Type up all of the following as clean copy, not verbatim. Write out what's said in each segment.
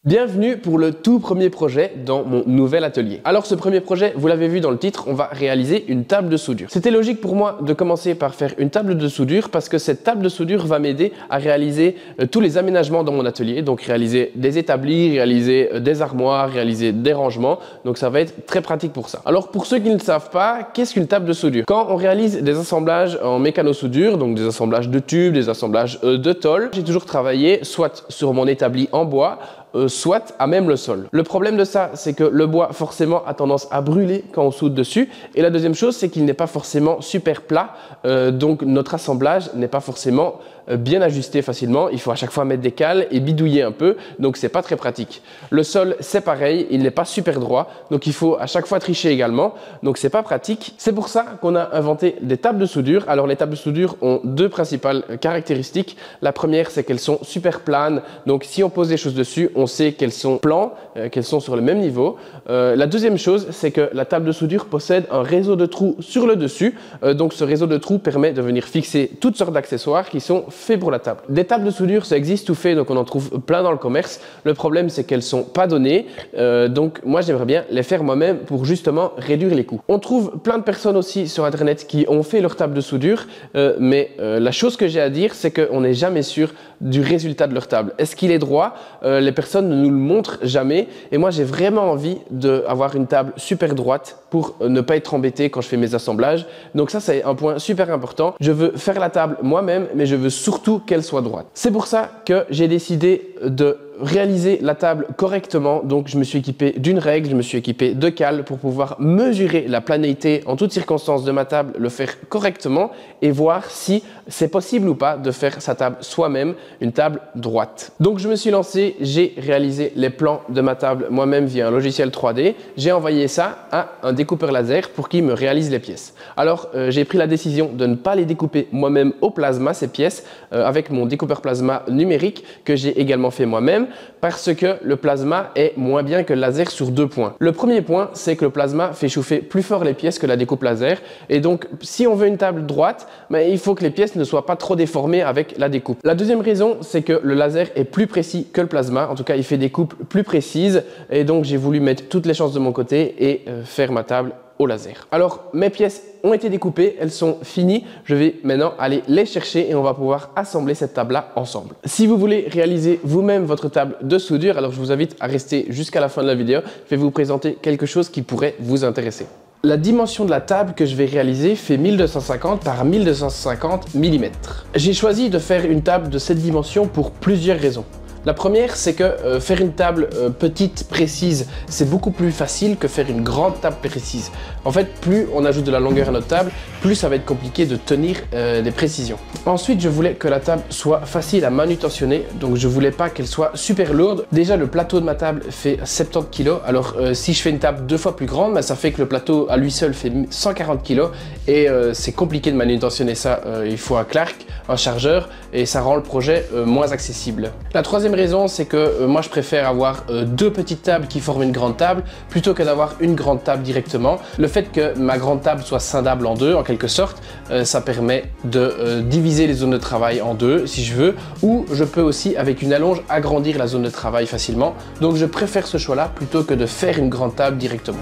Bienvenue pour le tout premier projet dans mon nouvel atelier. Alors ce premier projet, vous l'avez vu dans le titre, on va réaliser une table de soudure. C'était logique pour moi de commencer par faire une table de soudure parce que cette table de soudure va m'aider à réaliser tous les aménagements dans mon atelier. Donc réaliser des établis, réaliser des armoires, réaliser des rangements. Donc ça va être très pratique pour ça. Alors pour ceux qui ne le savent pas, qu'est-ce qu'une table de soudure? Quand on réalise des assemblages en mécano-soudure, donc des assemblages de tubes, des assemblages de tôle, j'ai toujours travaillé soit sur mon établi en bois, soit à même le sol. Le problème de ça, c'est que le bois forcément a tendance à brûler quand on soude dessus. Et la deuxième chose, c'est qu'il n'est pas forcément super plat, donc notre assemblage n'est pas forcément bien ajusté facilement. Il faut à chaque fois mettre des cales et bidouiller un peu, donc c'est pas très pratique. Le sol, c'est pareil, il n'est pas super droit, donc il faut à chaque fois tricher également, donc c'est pas pratique. C'est pour ça qu'on a inventé des tables de soudure. Alors les tables de soudure ont deux principales caractéristiques. La première, c'est qu'elles sont super planes, donc si on pose des choses dessus, on sait qu'elles sont plans, qu'elles sont sur le même niveau. La deuxième chose, c'est que la table de soudure possède un réseau de trous sur le dessus, donc ce réseau de trous permet de venir fixer toutes sortes d'accessoires qui sont faits pour la table. Des tables de soudure, ça existe tout fait, donc on en trouve plein dans le commerce. Le problème, c'est qu'elles sont pas données, donc moi j'aimerais bien les faire moi-même pour justement réduire les coûts. On trouve plein de personnes aussi sur internet qui ont fait leur table de soudure, mais la chose que j'ai à dire, c'est qu'on n'est jamais sûr du résultat de leur table. Est-ce qu'il est droit? Les personnes ne nous le montrent jamais, et moi j'ai vraiment envie d'avoir une table super droite pour ne pas être embêté quand je fais mes assemblages. Donc ça, c'est un point super important. Je veux faire la table moi-même, mais je veux surtout qu'elle soit droite. C'est pour ça que j'ai décidé de réaliser la table correctement. Donc je me suis équipé d'une règle, je me suis équipé de cales pour pouvoir mesurer la planéité en toutes circonstances de ma table, le faire correctement et voir si c'est possible ou pas de faire sa table soi-même, une table droite. Donc je me suis lancé, j'ai réalisé les plans de ma table moi-même via un logiciel 3D. J'ai envoyé ça à un découpeur laser pour qu'il me réalise les pièces. Alors j'ai pris la décision de ne pas les découper moi-même au plasma, ces pièces, avec mon découpeur plasma numérique que j'ai également fait moi-même, parce que le plasma est moins bien que le laser sur deux points. Le premier point, c'est que le plasma fait chauffer plus fort les pièces que la découpe laser, et donc si on veut une table droite, il faut que les pièces ne soient pas trop déformées avec la découpe. La deuxième raison, c'est que le laser est plus précis que le plasma, en tout cas il fait des coupes plus précises, et donc j'ai voulu mettre toutes les chances de mon côté et faire ma table au laser. Alors mes pièces ont été découpées, elles sont finies. Je vais maintenant aller les chercher et on va pouvoir assembler cette table-là ensemble. Si vous voulez réaliser vous-même votre table de soudure, alors je vous invite à rester jusqu'à la fin de la vidéo. Je vais vous présenter quelque chose qui pourrait vous intéresser. La dimension de la table que je vais réaliser fait 1250 par 1250 mm. J'ai choisi de faire une table de cette dimension pour plusieurs raisons. La première, c'est que faire une table petite, précise, c'est beaucoup plus facile que faire une grande table précise. En fait, plus on ajoute de la longueur à notre table, plus ça va être compliqué de tenir des précisions. Ensuite, je voulais que la table soit facile à manutentionner, donc je voulais pas qu'elle soit super lourde. Déjà, le plateau de ma table fait 70 kg, alors si je fais une table deux fois plus grande, ça fait que le plateau à lui seul fait 140 kg et c'est compliqué de manutentionner ça. Il faut un Clark, un chargeur et ça rend le projet moins accessible. La troisième raison, c'est que moi je préfère avoir deux petites tables qui forment une grande table plutôt que d'avoir une grande table directement. Le fait que ma grande table soit scindable en deux en quelque sorte, ça permet de diviser les zones de travail en deux si je veux, ou je peux aussi avec une allonge agrandir la zone de travail facilement. Donc je préfère ce choix là plutôt que de faire une grande table directement.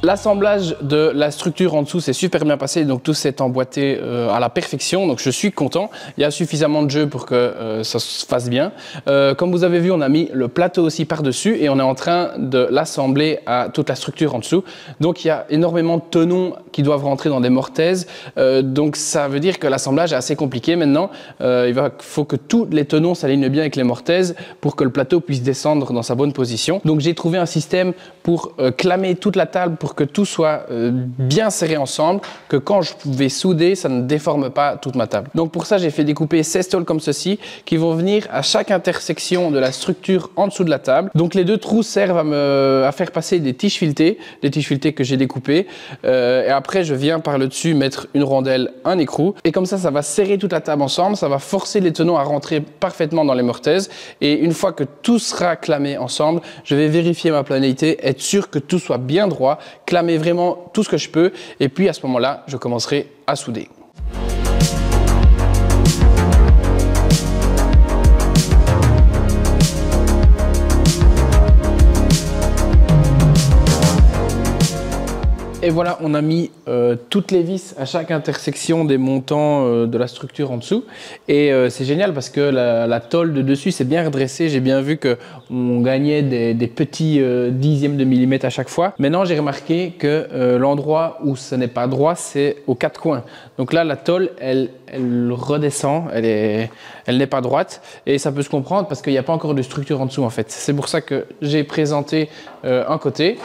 L'assemblage de la structure en dessous s'est super bien passé, donc tout s'est emboîté à la perfection, donc je suis content. Il y a suffisamment de jeu pour que ça se fasse bien. Comme vous avez vu, on a mis le plateau aussi par-dessus et on est en train de l'assembler à toute la structure en dessous. Donc il y a énormément de tenons qui doivent rentrer dans des mortaises, donc ça veut dire que l'assemblage est assez compliqué maintenant. Il faut que tous les tenons s'alignent bien avec les mortaises pour que le plateau puisse descendre dans sa bonne position. Donc j'ai trouvé un système pour clamer toute la table pour que tout soit bien serré ensemble, que quand je vais souder, ça ne déforme pas toute ma table. Donc pour ça, j'ai fait découper 16 tôles comme ceci, qui vont venir à chaque intersection de la structure en dessous de la table. Donc les deux trous servent à faire passer des tiges filetées que j'ai découpées. Et après, je viens par le dessus mettre une rondelle, un écrou. Et comme ça va serrer toute la table ensemble, ça va forcer les tenons à rentrer parfaitement dans les mortaises. Et une fois que tout sera clamé ensemble, je vais vérifier ma planéité, être sûr que tout soit bien droit, clamer vraiment tout ce que je peux, et puis à ce moment-là, je commencerai à souder. Et voilà, on a mis toutes les vis à chaque intersection des montants de la structure en dessous. Et c'est génial parce que la tôle de dessus s'est bien redressée. J'ai bien vu qu'on gagnait des petits dixièmes de millimètre à chaque fois. Maintenant, j'ai remarqué que l'endroit où ce n'est pas droit, c'est aux quatre coins. Donc là, la tôle, elle redescend, elle n'est pas droite. Et ça peut se comprendre parce qu'il n'y a pas encore de structure en dessous en fait. C'est pour ça que j'ai présenté un côté.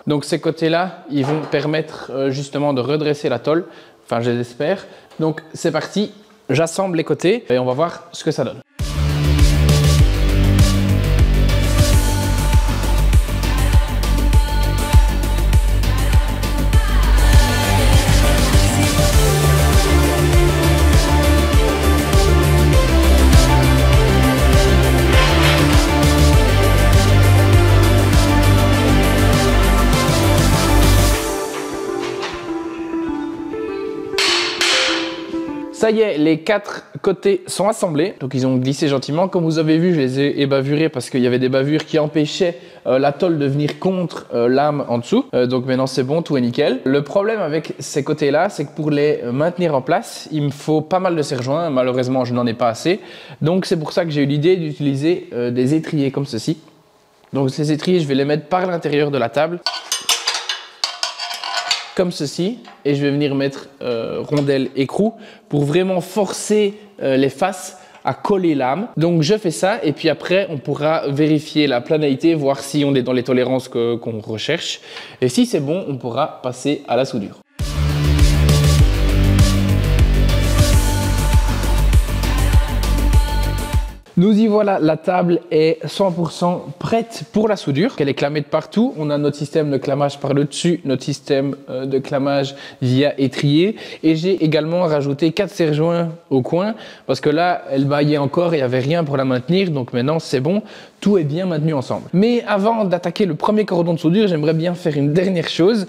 Donc ces côtés-là, ils vont permettre justement de redresser la tôle, enfin je l'espère. Donc c'est parti, j'assemble les côtés et on va voir ce que ça donne. Ça y est, les quatre côtés sont assemblés. Donc ils ont glissé gentiment. Comme vous avez vu, je les ai ébavurés parce qu'il y avait des bavures qui empêchaient la tôle de venir contre l'âme en dessous. Donc maintenant c'est bon, tout est nickel. Le problème avec ces côtés-là, c'est que pour les maintenir en place, il me faut pas mal de serre-joints. Malheureusement, je n'en ai pas assez. Donc c'est pour ça que j'ai eu l'idée d'utiliser des étriers comme ceci. Donc ces étriers, je vais les mettre par l'intérieur de la table, comme ceci, et je vais venir mettre rondelle écrou pour vraiment forcer les faces à coller l'âme. Donc je fais ça et puis après on pourra vérifier la planéité, voir si on est dans les tolérances qu'on recherche, et si c'est bon, on pourra passer à la soudure. Nous y voilà, la table est 100% prête pour la soudure. Elle est clamée de partout. On a notre système de clamage par le dessus, notre système de clamage via étrier. Et j'ai également rajouté 4 serre-joints au coin parce que là, elle baillait encore et il n'y avait rien pour la maintenir. Donc maintenant, c'est bon. Tout est bien maintenu ensemble. Mais avant d'attaquer le premier cordon de soudure, j'aimerais bien faire une dernière chose.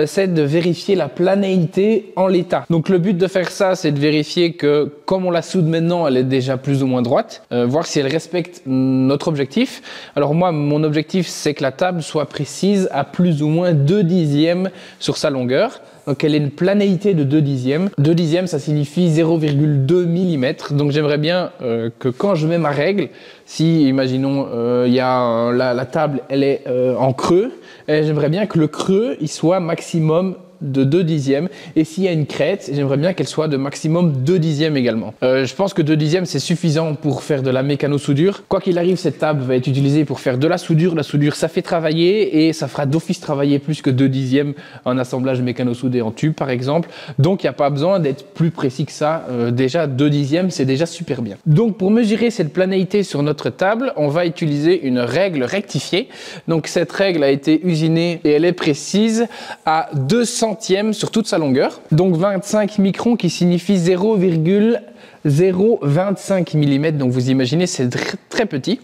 C'est de vérifier la planéité en l'état. Donc le but de faire ça, c'est de vérifier que comme on la soude maintenant, elle est déjà plus ou moins droite. Voir si elle respecte notre objectif. Alors moi, mon objectif, c'est que la table soit précise à plus ou moins 2 dixièmes sur sa longueur. Donc elle est une planéité de 2 dixièmes. 2 dixièmes, ça signifie 0,2 mm. Donc j'aimerais bien que quand je mets ma règle, si imaginons la table elle est en creux, j'aimerais bien que le creux il soit maximum de 2 dixièmes, et s'il y a une crête, j'aimerais bien qu'elle soit de maximum 2 dixièmes également. Je pense que 2 dixièmes c'est suffisant pour faire de la mécano-soudure. Quoi qu'il arrive, cette table va être utilisée pour faire de la soudure. La soudure, ça fait travailler et ça fera d'office travailler plus que 2 dixièmes en assemblage mécano-soudé en tube par exemple. Donc il n'y a pas besoin d'être plus précis que ça. Déjà 2 dixièmes, c'est déjà super bien. Donc pour mesurer cette planéité sur notre table, on va utiliser une règle rectifiée. Donc cette règle a été usinée et elle est précise à 200 centièmes sur toute sa longueur, donc 25 microns qui signifie 0,025 mm, donc vous imaginez c'est très petit.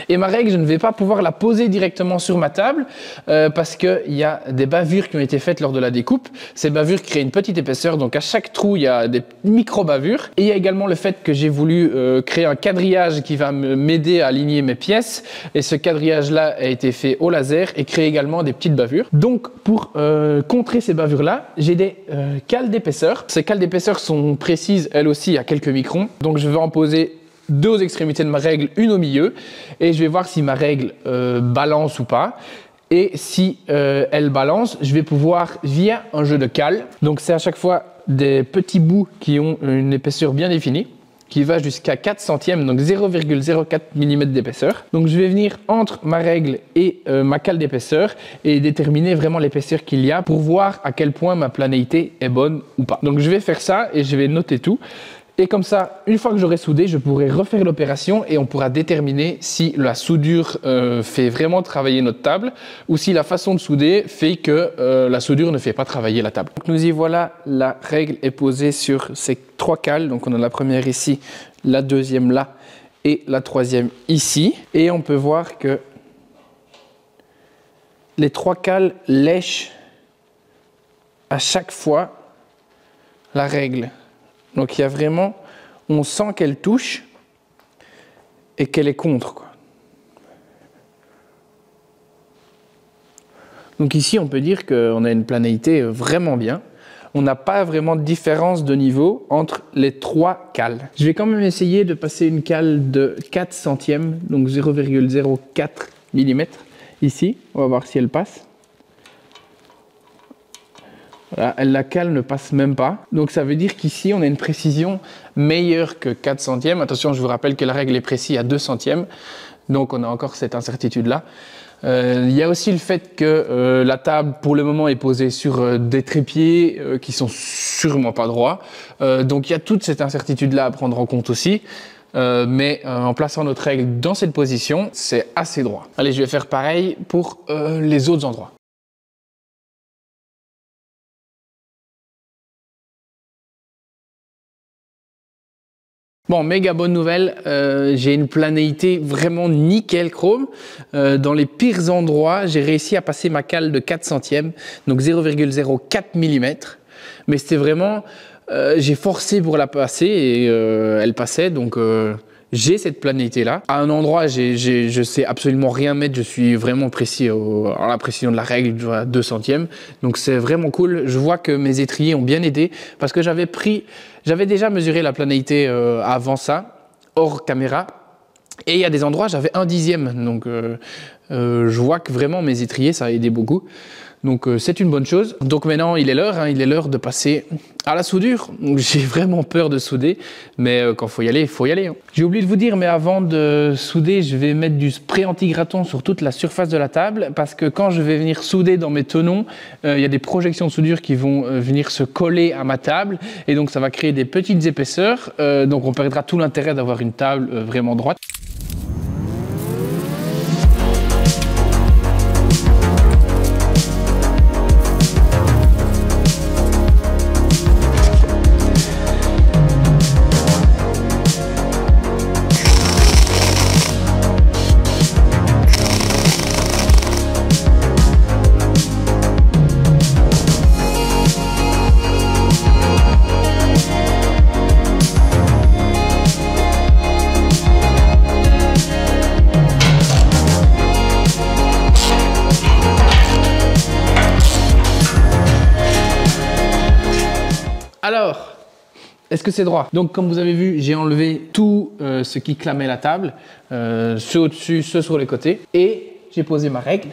Et ma règle, je ne vais pas pouvoir la poser directement sur ma table parce qu'il y a des bavures qui ont été faites lors de la découpe. Ces bavures créent une petite épaisseur, donc à chaque trou, il y a des micro-bavures. Et il y a également le fait que j'ai voulu créer un quadrillage qui va m'aider à aligner mes pièces. Et ce quadrillage-là a été fait au laser et crée également des petites bavures. Donc pour contrer ces bavures-là, j'ai des cales d'épaisseur. Ces cales d'épaisseur sont précises, elles aussi, à quelques microns. Donc je vais en poser 2 aux extrémités de ma règle, une au milieu, et je vais voir si ma règle balance ou pas. Et si elle balance, je vais pouvoir, via un jeu de cales, donc c'est à chaque fois des petits bouts qui ont une épaisseur bien définie, qui va jusqu'à 4 centièmes, donc 0,04 mm d'épaisseur. Donc je vais venir entre ma règle et ma cale d'épaisseur et déterminer vraiment l'épaisseur qu'il y a pour voir à quel point ma planéité est bonne ou pas. Donc je vais faire ça et je vais noter tout. Et comme ça, une fois que j'aurai soudé, je pourrai refaire l'opération et on pourra déterminer si la soudure fait vraiment travailler notre table ou si la façon de souder fait que la soudure ne fait pas travailler la table. Donc nous y voilà, la règle est posée sur ces 3 cales. Donc on a la première ici, la deuxième là et la troisième ici. Et on peut voir que les 3 cales lèchent à chaque fois la règle. Donc il y a vraiment, on sent qu'elle touche et qu'elle est contre, quoi. Donc ici on peut dire qu'on a une planéité vraiment bien. On n'a pas vraiment de différence de niveau entre les 3 cales. Je vais quand même essayer de passer une cale de 4 centièmes, donc 0,04 mm ici. On va voir si elle passe. Voilà, la cale ne passe même pas. Donc ça veut dire qu'ici, on a une précision meilleure que 4 centièmes. Attention, je vous rappelle que la règle est précise à 2 centièmes. Donc on a encore cette incertitude-là. Il y a aussi le fait que la table, pour le moment, est posée sur des trépieds qui sont sûrement pas droits. Donc il y a toute cette incertitude-là à prendre en compte aussi. Mais en plaçant notre règle dans cette position, c'est assez droit. Allez, je vais faire pareil pour les autres endroits. Bon, méga bonne nouvelle, j'ai une planéité vraiment nickel chrome. Dans les pires endroits, j'ai réussi à passer ma cale de 4 centièmes, donc 0,04 mm. Mais c'était vraiment, j'ai forcé pour la passer et elle passait, donc j'ai cette planéité-là. À un endroit, je sais absolument rien mettre, je suis vraiment précis à la précision de la règle, à 2 centièmes. Donc c'est vraiment cool. Je vois que mes étriers ont bien aidé parce que j'avais déjà mesuré la planéité avant ça, hors caméra. Et il y a des endroits, j'avais 1/10. Donc je vois que vraiment mes étriers, ça a aidé beaucoup. Donc c'est une bonne chose. Donc maintenant il est l'heure de passer à la soudure. J'ai vraiment peur de souder, mais quand il faut y aller. Hein. J'ai oublié de vous dire, mais avant de souder, je vais mettre du spray anti-gratton sur toute la surface de la table, parce que quand je vais venir souder dans mes tenons, il y a des projections de soudure qui vont venir se coller à ma table, et donc ça va créer des petites épaisseurs, donc on perdra tout l'intérêt d'avoir une table vraiment droite. Alors, est-ce que c'est droit? Donc, comme vous avez vu, j'ai enlevé tout ce qui clamait la table, ceux au-dessus, ceux sur les côtés, et j'ai posé ma règle.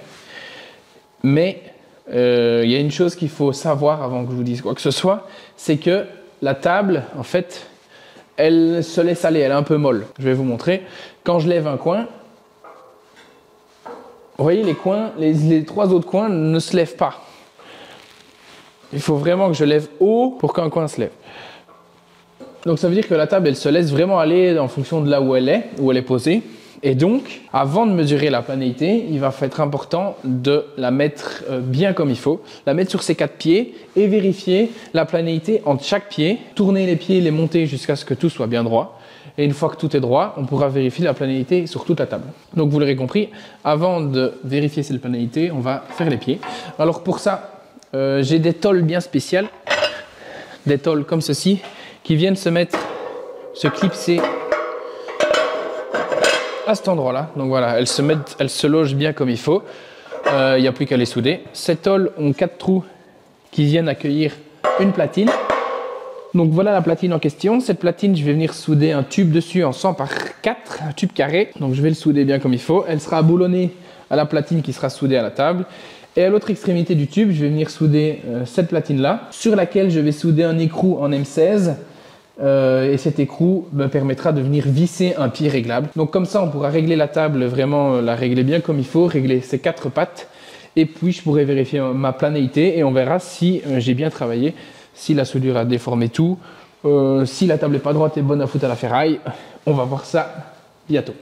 Mais il y a une chose qu'il faut savoir avant que je vous dise quoi que ce soit, c'est que la table, en fait, elle se laisse aller, elle est un peu molle. Je vais vous montrer. Quand je lève un coin, vous voyez, les coins, les 3 autres coins ne se lèvent pas. Il faut vraiment que je lève haut pour qu'un coin se lève. Donc ça veut dire que la table, elle se laisse vraiment aller en fonction de là où elle est posée. Et donc, avant de mesurer la planéité, il va être important de la mettre bien comme il faut, la mettre sur ses 4 pieds et vérifier la planéité entre chaque pied, tourner les pieds, les monter jusqu'à ce que tout soit bien droit. Et une fois que tout est droit, on pourra vérifier la planéité sur toute la table. Donc vous l'aurez compris, avant de vérifier cette planéité, on va faire les pieds. Alors pour ça, j'ai des tôles bien spéciales, des tôles comme ceci, qui viennent se clipser à cet endroit-là. Donc voilà, elles se logent bien comme il faut. Il n'y a plus qu'à les souder. Ces tôles ont 4 trous qui viennent accueillir une platine. Donc voilà la platine en question. Cette platine, je vais venir souder un tube dessus en 100 par 4, un tube carré. Donc je vais le souder bien comme il faut. Elle sera aboulonnée à la platine qui sera soudée à la table. Et à l'autre extrémité du tube, je vais venir souder cette platine-là, sur laquelle je vais souder un écrou en M16. Et cet écrou me permettra de venir visser un pied réglable. Donc comme ça, on pourra régler la table, vraiment la régler bien comme il faut, régler ces 4 pattes. Et puis je pourrai vérifier ma planéité et on verra si j'ai bien travaillé, si la soudure a déformé tout, si la table n'est pas droite et bonne à foutre à la ferraille. On va voir ça bientôt.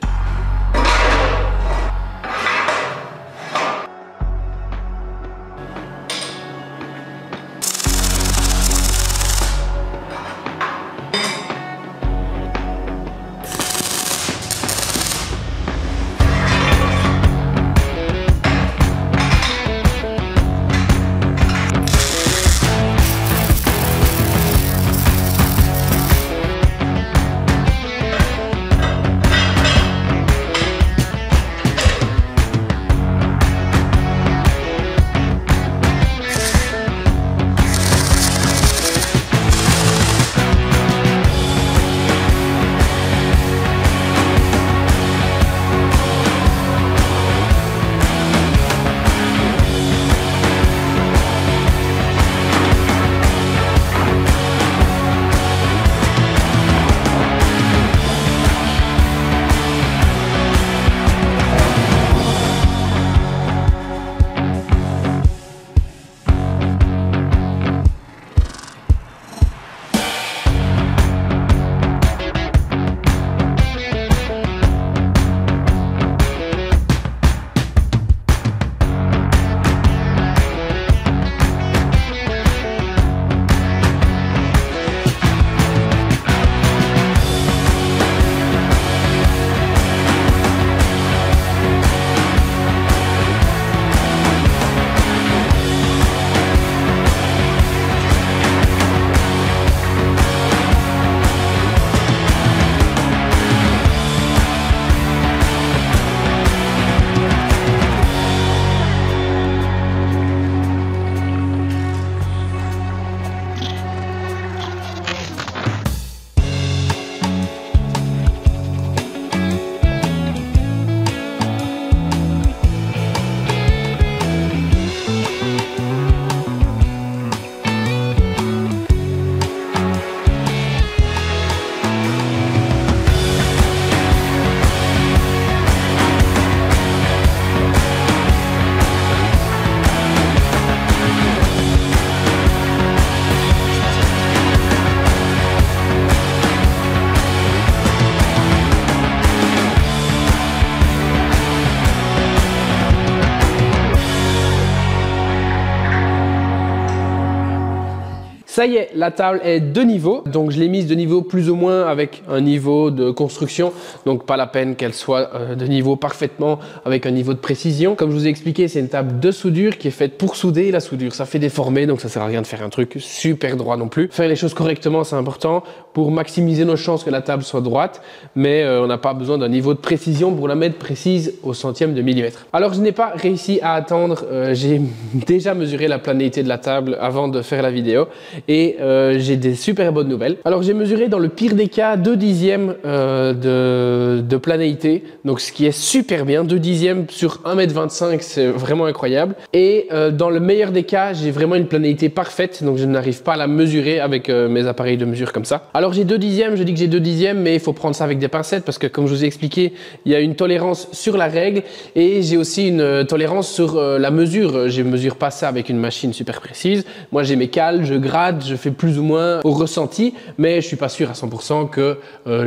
Ça y est, la table est de niveau, donc je l'ai mise de niveau plus ou moins avec un niveau de construction, donc pas la peine qu'elle soit de niveau parfaitement avec un niveau de précision. Comme je vous ai expliqué, c'est une table de soudure qui est faite pour souder. La soudure, ça fait déformer, donc ça sert à rien de faire un truc super droit non plus. Faire les choses correctement, c'est important pour maximiser nos chances que la table soit droite, mais on n'a pas besoin d'un niveau de précision pour la mettre précise au centième de millimètre. Alors je n'ai pas réussi à attendre, j'ai déjà mesuré la planéité de la table avant de faire la vidéo. Et j'ai des super bonnes nouvelles. Alors j'ai mesuré dans le pire des cas 2 dixièmes de planéité, donc ce qui est super bien. 2 dixièmes sur 1,25 m, c'est vraiment incroyable. Et dans le meilleur des cas, j'ai vraiment une planéité parfaite, donc je n'arrive pas à la mesurer avec mes appareils de mesure comme ça. Alors j'ai 2 dixièmes, je dis que j'ai 2 dixièmes, mais il faut prendre ça avec des pincettes parce que comme je vous ai expliqué, il y a une tolérance sur la règle et j'ai aussi une tolérance sur la mesure. Je ne mesure pas ça avec une machine super précise. Moi j'ai mes cales, je grade, je fais plus ou moins au ressenti, mais je suis pas sûr à 100% que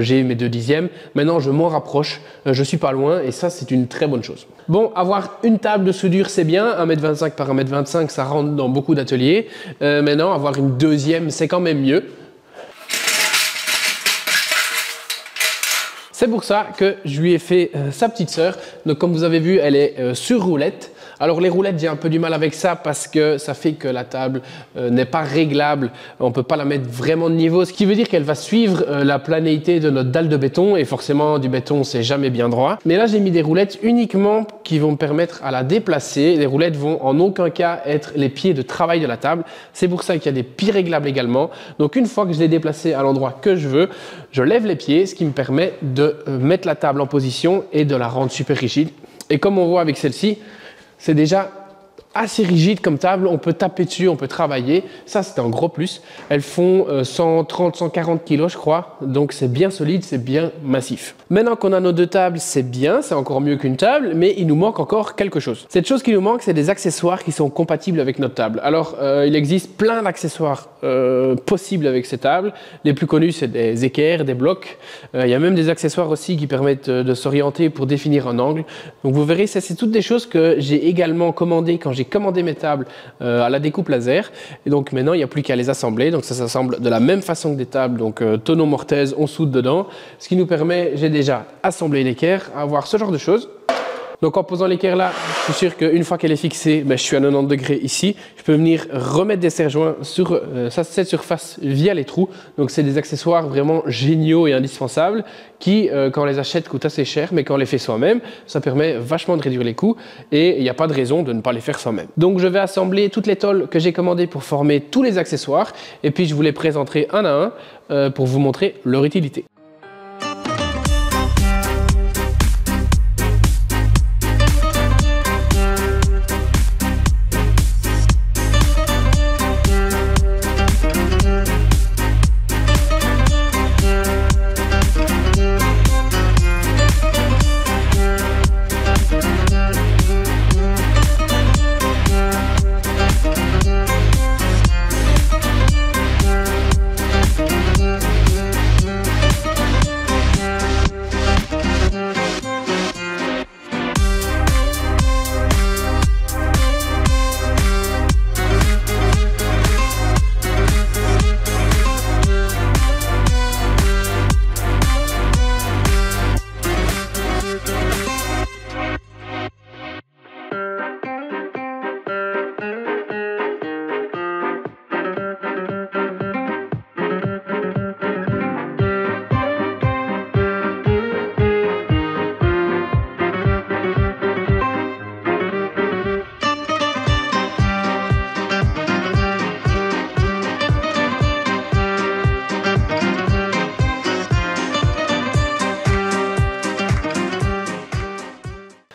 j'ai mes 2 dixièmes. Maintenant, je m'en rapproche, je suis pas loin et ça, c'est une très bonne chose. Bon, avoir une table de soudure, c'est bien. 1,25 m par 1,25 m, ça rentre dans beaucoup d'ateliers. Maintenant, avoir une deuxième, c'est quand même mieux. C'est pour ça que je lui ai fait sa petite sœur. Donc comme vous avez vu, elle est sur roulette. Alors les roulettes, j'ai un peu du mal avec ça parce que ça fait que la table n'est pas réglable. On ne peut pas la mettre vraiment de niveau, ce qui veut dire qu'elle va suivre la planéité de notre dalle de béton et forcément du béton, c'est jamais bien droit. Mais là, j'ai mis des roulettes uniquement qui vont me permettre à la déplacer. Les roulettes vont en aucun cas être les pieds de travail de la table. C'est pour ça qu'il y a des pieds réglables également. Donc une fois que je l'ai déplacée à l'endroit que je veux, je lève les pieds, ce qui me permet de mettre la table en position et de la rendre super rigide. Et comme on voit avec celle-ci, c'est déjà assez rigide comme table, on peut taper dessus, on peut travailler. Ça, c'est un gros plus. Elles font 130-140 kg, je crois. Donc, c'est bien solide, c'est bien massif. Maintenant qu'on a nos deux tables, c'est bien, c'est encore mieux qu'une table, mais il nous manque encore quelque chose. Cette chose qui nous manque, c'est des accessoires qui sont compatibles avec notre table. Alors, il existe plein d'accessoires possibles avec ces tables. Les plus connus, c'est des équerres, des blocs. Il y a même des accessoires aussi qui permettent de s'orienter pour définir un angle. Donc, vous verrez, ça, c'est toutes des choses que j'ai également commandées quand j'ai commandé mes tables à la découpe laser. Et donc, maintenant, il n'y a plus qu'à les assembler. Donc, ça s'assemble de la même façon que des tables. Donc, tonneau mortaise, on soude dedans. Ce qui nous permet, j'ai déjà assemblé l'équerre, à avoir ce genre de choses. Donc en posant l'équerre là, je suis sûr qu'une fois qu'elle est fixée, je suis à 90 degrés ici. Je peux venir remettre des serre-joints sur cette surface via les trous. Donc c'est des accessoires vraiment géniaux et indispensables qui, quand on les achète, coûtent assez cher. Mais quand on les fait soi-même, ça permet vachement de réduire les coûts et il n'y a pas de raison de ne pas les faire soi-même. Donc je vais assembler toutes les tôles que j'ai commandées pour former tous les accessoires. Et puis je vous les présenterai un à un pour vous montrer leur utilité.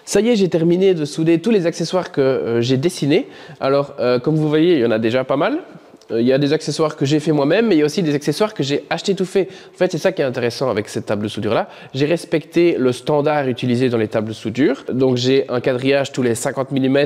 Ça y est, j'ai terminé de souder tous les accessoires que j'ai dessinés. Alors, comme vous voyez, il y en a déjà pas mal. Il y a des accessoires que j'ai fait moi-même, mais il y a aussi des accessoires que j'ai achetés tout fait. En fait, c'est ça qui est intéressant avec cette table de soudure-là. J'ai respecté le standard utilisé dans les tables de soudure. Donc, j'ai un quadrillage tous les 50 mm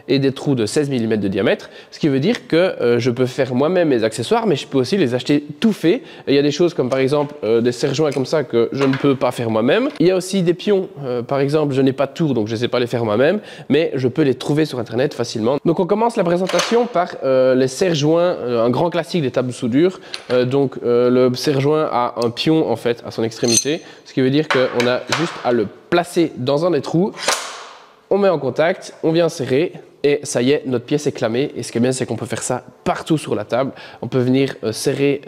et des trous de 16 mm de diamètre. Ce qui veut dire que je peux faire moi-même mes accessoires, mais je peux aussi les acheter tout fait. Et il y a des choses comme par exemple des serre-joints comme ça que je ne peux pas faire moi-même. Il y a aussi des pions. Par exemple, je n'ai pas de tour, donc je ne sais pas les faire moi-même, mais je peux les trouver sur Internet facilement. Donc, on commence la présentation par les serre-joints. Un grand classique des tables de soudure. Le serre-joint a un pion en fait à son extrémité, ce qui veut dire qu'on a juste à le placer dans un des trous, on met en contact, on vient serrer et ça y est, notre pièce est clamée. Et ce qui est bien, c'est qu'on peut faire ça partout sur la table. On peut venir serrer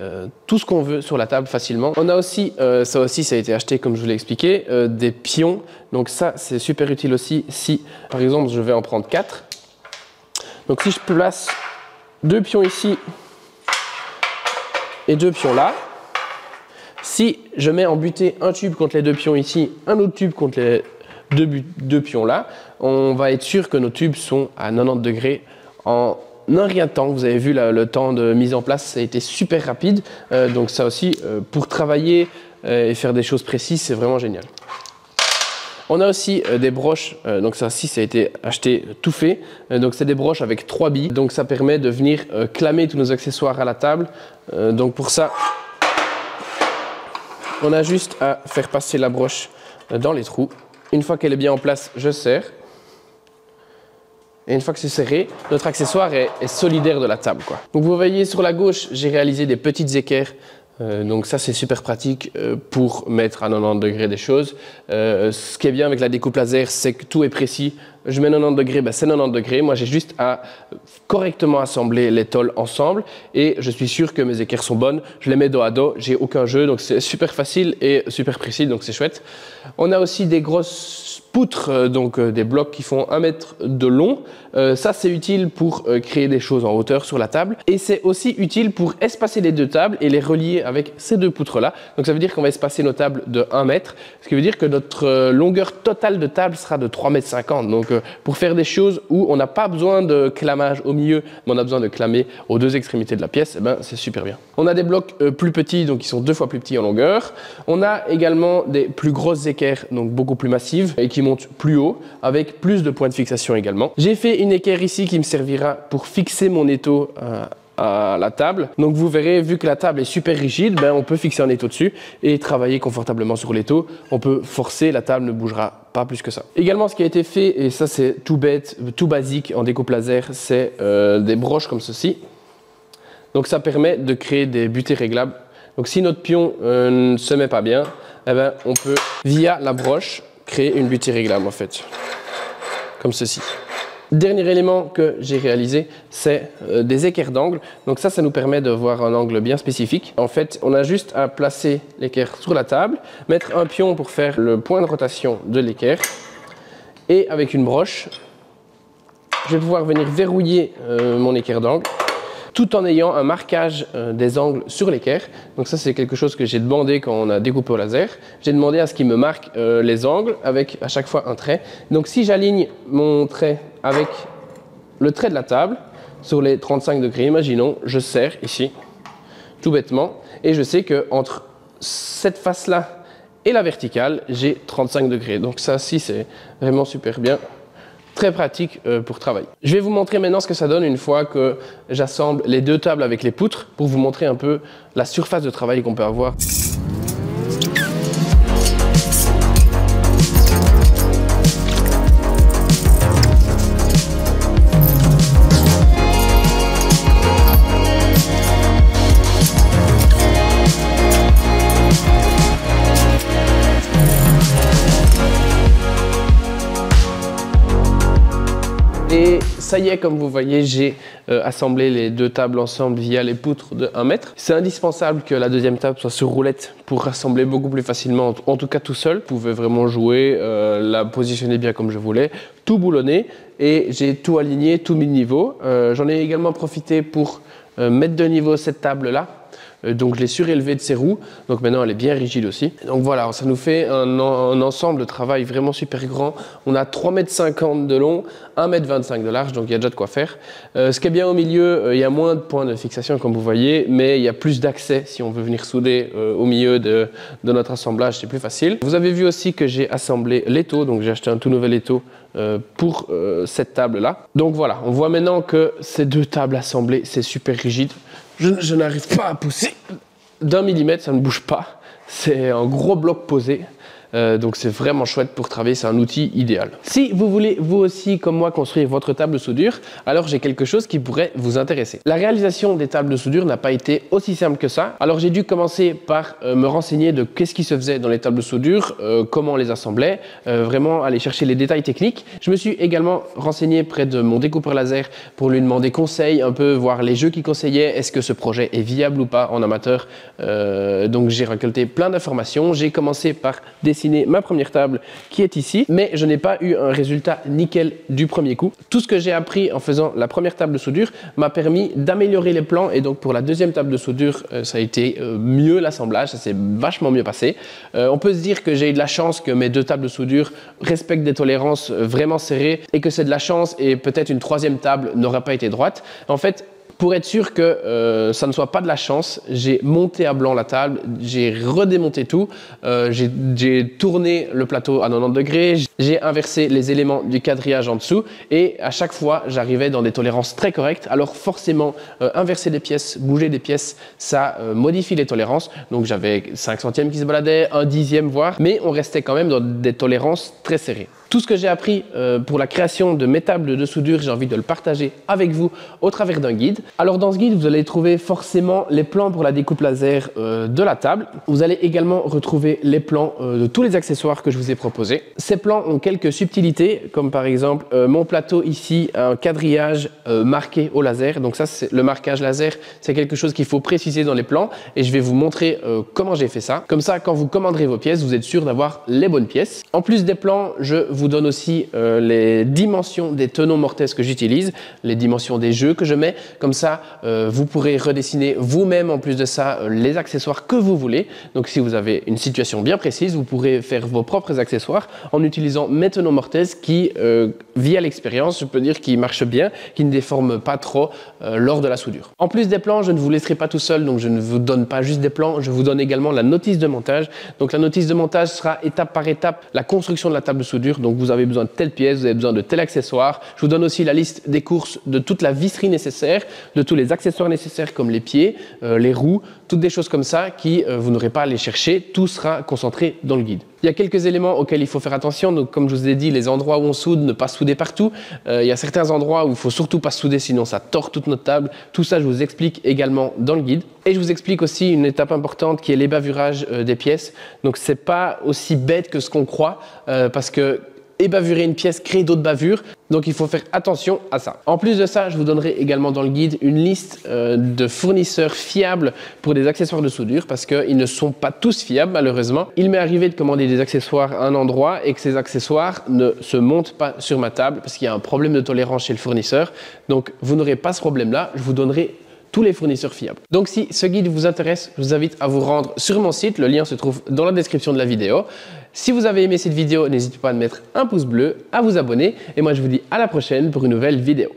tout ce qu'on veut sur la table facilement. On a aussi, ça a été acheté comme je vous l'ai expliqué, des pions. Donc ça, c'est super utile aussi si, par exemple, je vais en prendre 4. Donc si je place 2 pions ici et 2 pions là. Si je mets en butée un tube contre les 2 pions ici, un autre tube contre les deux pions là, on va être sûr que nos tubes sont à 90 degrés en un rien de temps. Vous avez vu le temps de mise en place, ça a été super rapide. Donc ça aussi, pour travailler et faire des choses précises, c'est vraiment génial. On a aussi des broches, donc ça aussi ça a été acheté tout fait, donc c'est des broches avec 3 billes, donc ça permet de venir clamer tous nos accessoires à la table. Donc pour ça, on a juste à faire passer la broche dans les trous. Une fois qu'elle est bien en place, je serre. Et une fois que c'est serré, notre accessoire est solidaire de la table, quoi. Donc vous voyez sur la gauche, j'ai réalisé des petites équerres Donc ça c'est super pratique pour mettre à 90 degrés des choses. Ce qui est bien avec la découpe laser, c'est que tout est précis. Je mets 90 degrés, ben c'est 90 degrés. Moi j'ai juste à correctement assembler les tôles ensemble et je suis sûr que mes équerres sont bonnes. Je les mets dos à dos, j'ai aucun jeu, donc c'est super facile et super précis, donc c'est chouette. On a aussi des grosses poutres, donc des blocs qui font 1 mètre de long. Ça c'est utile pour créer des choses en hauteur sur la table et c'est aussi utile pour espacer les deux tables et les relier avec ces deux poutres là. Donc ça veut dire qu'on va espacer nos tables de 1 mètre, ce qui veut dire que notre longueur totale de table sera de 3,50 m. Donc pour faire des choses où on n'a pas besoin de clamage au milieu, mais on a besoin de clamer aux deux extrémités de la pièce, eh ben, c'est super bien. On a des blocs plus petits, donc qui sont 2 fois plus petits en longueur. On a également des plus grosses équerres, donc beaucoup plus massives et qui monte plus haut avec plus de points de fixation également. J'ai fait une équerre ici qui me servira pour fixer mon étau à la table. Donc vous verrez, vu que la table est super rigide, ben, on peut fixer un étau dessus et travailler confortablement sur l'étau. On peut forcer, la table ne bougera pas plus que ça. Également ce qui a été fait, et ça c'est tout bête, tout basique en découpe laser, c'est des broches comme ceci. Donc ça permet de créer des butées réglables. Donc si notre pion ne se met pas bien, eh ben, on peut via la broche créer une butée réglable en fait, comme ceci. Dernier élément que j'ai réalisé, c'est des équerres d'angle. Donc ça nous permet de voir un angle bien spécifique. En fait, on a juste à placer l'équerre sur la table, mettre un pion pour faire le point de rotation de l'équerre et avec une broche, je vais pouvoir venir verrouiller mon équerre d'angle tout en ayant un marquage des angles sur l'équerre. Donc ça c'est quelque chose que j'ai demandé quand on a découpé au laser. J'ai demandé à ce qu'il me marque les angles avec à chaque fois un trait. Donc si j'aligne mon trait avec le trait de la table sur les 35 degrés, imaginons, je serre ici, tout bêtement, et je sais que entre cette face-là et la verticale, j'ai 35 degrés. Donc ça aussi c'est vraiment super bien. Très pratique pour travailler. Je vais vous montrer maintenant ce que ça donne une fois que j'assemble les deux tables avec les poutres pour vous montrer un peu la surface de travail qu'on peut avoir. Et ça y est, comme vous voyez, j'ai assemblé les deux tables ensemble via les poutres de 1 mètre. C'est indispensable que la deuxième table soit sur roulette pour rassembler beaucoup plus facilement, en tout cas tout seul. Je pouvais vraiment jouer, la positionner bien comme je voulais, tout boulonner et j'ai tout aligné, tout mis de niveau. J'en ai également profité pour mettre de niveau cette table-là. Donc je l'ai surélevée de ses roues, donc maintenant elle est bien rigide aussi. Donc voilà, ça nous fait un ensemble de travail vraiment super grand. On a 3,50 m de long, 1,25 m de large, donc il y a déjà de quoi faire. Ce qui est bien au milieu, il y a moins de points de fixation comme vous voyez, mais il y a plus d'accès si on veut venir souder au milieu de notre assemblage, c'est plus facile. Vous avez vu aussi que j'ai assemblé l'étau, donc j'ai acheté un tout nouvel étau pour cette table-là. Donc voilà, on voit maintenant que ces deux tables assemblées, c'est super rigide. Je n'arrive pas à pousser d'1 millimètre, ça ne bouge pas. C'est un gros bloc posé. Donc c'est vraiment chouette pour travailler, c'est un outil idéal. Si vous voulez vous aussi comme moi construire votre table de soudure, alors j'ai quelque chose qui pourrait vous intéresser. La réalisation des tables de soudure n'a pas été aussi simple que ça. Alors j'ai dû commencer par me renseigner de qu'est-ce qui se faisait dans les tables de soudure, comment on les assemblait, vraiment aller chercher les détails techniques. Je me suis également renseigné près de mon découpeur laser pour lui demander conseil, un peu voir les jeux qu'il conseillait, est-ce que ce projet est viable ou pas en amateur. Donc j'ai récolté plein d'informations. J'ai commencé par dessiner ma première table qui est ici, mais je n'ai pas eu un résultat nickel du premier coup. Tout ce que j'ai appris en faisant la première table de soudure m'a permis d'améliorer les plans et donc pour la deuxième table de soudure, ça a été mieux l'assemblage, ça s'est vachement mieux passé. On peut se dire que j'ai eu de la chance que mes deux tables de soudure respectent des tolérances vraiment serrées et que c'est de la chance et peut-être une troisième table n'aurait pas été droite. En fait, pour être sûr que ça ne soit pas de la chance, j'ai monté à blanc la table, j'ai redémonté tout, j'ai tourné le plateau à 90 degrés, j'ai inversé les éléments du quadrillage en dessous et à chaque fois j'arrivais dans des tolérances très correctes. Alors forcément, inverser des pièces, bouger des pièces, ça modifie les tolérances. Donc j'avais 5 centièmes qui se baladaient, 1/10 voire, mais on restait quand même dans des tolérances très serrées. Tout ce que j'ai appris pour la création de mes tables de soudure, j'ai envie de le partager avec vous au travers d'un guide. Alors dans ce guide, vous allez trouver forcément les plans pour la découpe laser de la table. Vous allez également retrouver les plans de tous les accessoires que je vous ai proposés. Ces plans ont quelques subtilités, comme par exemple mon plateau ici, un quadrillage marqué au laser. Donc ça, c'est le marquage laser, c'est quelque chose qu'il faut préciser dans les plans et je vais vous montrer comment j'ai fait ça. Comme ça, quand vous commanderez vos pièces, vous êtes sûr d'avoir les bonnes pièces. En plus des plans, je vous donne aussi les dimensions des tenons mortaises que j'utilise, les dimensions des jeux que je mets. Comme ça, vous pourrez redessiner vous-même en plus de ça les accessoires que vous voulez. Donc si vous avez une situation bien précise, vous pourrez faire vos propres accessoires en utilisant mes tenons mortaises qui, via l'expérience, je peux dire qu'ils marchent bien, qui ne déforment pas trop lors de la soudure. En plus des plans, je ne vous laisserai pas tout seul, donc je ne vous donne pas juste des plans, je vous donne également la notice de montage. Donc la notice de montage sera étape par étape la construction de la table de soudure. Donc vous avez besoin de telle pièce, vous avez besoin de tel accessoire. Je vous donne aussi la liste des courses de toute la visserie nécessaire, de tous les accessoires nécessaires comme les pieds, les roues, toutes des choses comme ça qui vous n'aurez pas à aller chercher. Tout sera concentré dans le guide. Il y a quelques éléments auxquels il faut faire attention. Donc, comme je vous ai dit, les endroits où on soude, ne pas souder partout. Il y a certains endroits où il ne faut surtout pas souder, sinon ça tord toute notre table. Tout ça, je vous explique également dans le guide. Et je vous explique aussi une étape importante qui est l'ébavurage des pièces. Donc, c'est pas aussi bête que ce qu'on croit parce que ébavurer une pièce crée d'autres bavures, donc il faut faire attention à ça. En plus de ça, je vous donnerai également dans le guide une liste de fournisseurs fiables pour des accessoires de soudure parce qu'ils ne sont pas tous fiables malheureusement. Il m'est arrivé de commander des accessoires à un endroit et que ces accessoires ne se montent pas sur ma table parce qu'il y a un problème de tolérance chez le fournisseur. Donc vous n'aurez pas ce problème-là, je vous donnerai tous les fournisseurs fiables. Donc si ce guide vous intéresse, je vous invite à vous rendre sur mon site, le lien se trouve dans la description de la vidéo. Si vous avez aimé cette vidéo, n'hésitez pas à mettre un pouce bleu, à vous abonner et moi je vous dis à la prochaine pour une nouvelle vidéo.